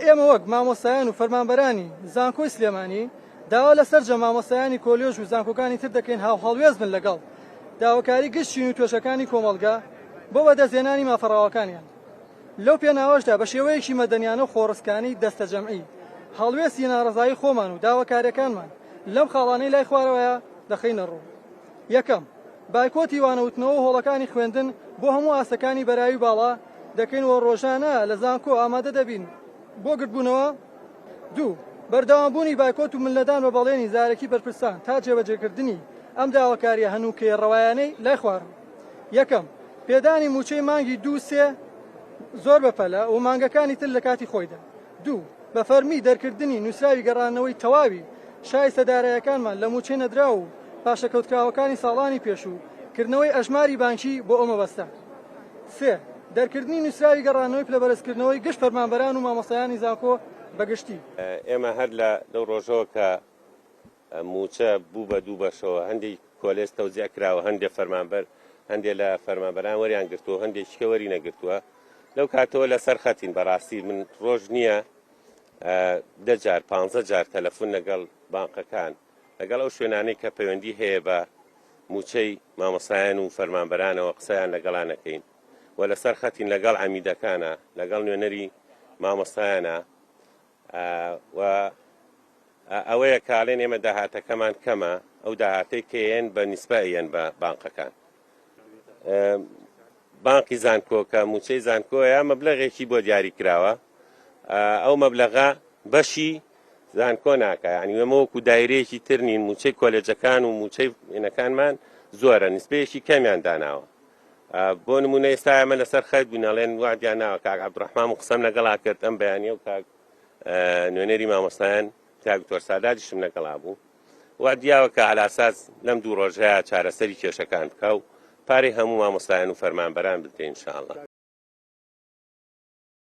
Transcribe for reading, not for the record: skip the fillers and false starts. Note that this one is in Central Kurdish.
ئێمە وەک مامۆستایان و فەرمانبەرانی زانکۆی سلێمانی داوا لەسەرجە مامۆستایانی کۆلیۆژ و زانکۆکانی تر دەکەین هاوهەڵوێز بن لەگەڵ داواکاری گشتین و توێژەکانی کۆمەڵگا بۆ بەدەستهێنانی مافەڕاوەکانیان. لەو پێناوەشدا بە شێوەیەکی مەدەنیانە و خۆڕستکانی دەستە جەمعی هەڵوێستی ناڕەزایی خۆمان و داواکاریەکانمان لەم خاڵانەی لای خوارەوەیە دەخەینە ڕوو. یەکەم، بایکۆتی وانەوتنەوە و هۆڵەکانی خوێندن بۆ هەموو ئاستەکانی بەراوی باڵا دەکەینەوە ڕۆژانە لە زانکۆ ئامادە دەبین بۆ گرتبوونەوە. دوو، بەردەوامبوونی بایکۆت و ملەدان بە بەڵێنی زارێکی بەرپرسان تا جێبەجێکردنی ئەم داواکاریە هەنووکێ ڕەوایانەی لای خوارن. یەکەم، پێدانی موچەی مانگی 2-3 زۆر بەپەلە و مانگەکانی تر لە کاتی خۆیدا. دوو، بە فەرمی دەرکردنی نووسراوی گەڕانەوەی تەواوی شای سەدارەیەکانمان لە موچەی نەدرا و پاشەکەوتکراوەکانی ساڵانی پێش و کردنەوەی ئەژماری بانکی بۆ ئەمە بەستە. سێ، دەرکردنی نووسراوی گەڕانەوەی پلەبەرزکردنەوەی گشت فەرمانبەران و مامۆستایانی زانکۆ بەگشتی. ئێمە هەر لە لەو ڕۆژەوە کە موچە بوو بە دوو بەشەوە هەندێک کۆلێز تەوزیع کراوە، هەندێک فەرمانبەر هەندێک لە فەرمانبەران وەریان گرتووە، هەندێکیکە وەری نەگرتووە. لەو کاتەوە لەسەر خەتین بەڕاستی من ڕۆژ نییە 10 جار 15 جار تەلەفۆن لەگەڵ بانقەکان لەگەڵ ئەو شوێنانەی کە پەیوەندی هەیە بە موچەی مامۆستایان و فەرمانبەرانەوە قسەیان لەگەڵانەکەین و لەسەر خەتین لەگەڵ عەمیدەکانە لەگەڵ نوێنەری مامۆستایانە و ئەوەیە کاڵێن ئێمە داهاتەکەمان کەمە ئەو داهاتەی کەیەن بە نیسبەیەن بە بانقەکان. بانقی زانکۆ کە موچەی زانکۆیە مەبلەغێکی بۆ دیاری کراوە، ئەو مەبلەغە بەشی زانکۆ ناکە، ینی ئێمە وەکو دایرەیەکی تر نین، موچەی کۆلێجەکان و موچەی وێنەکانمان زۆرە، نیسبەیەکی کەمیان داناوە. بۆ نمونە ئێستا ئێمە لەسەر خەت بووین ئەڵێن وادیان ناوە کاک عەبدوڕەحمان و قسەم لەگەڵا کرد ئەم بەیانیە و کاک نوێنەری مامۆستایان کاک دکتۆر سادادیشم لەگەڵا بوو، وا دیاوە کە عەلاساس لەم دوو ڕۆژەیە چارەسەری کێشەکان بکە و پارەی هەموو مامۆستایان و فەرمانبەران بدرێن ئینشاءڵڵا.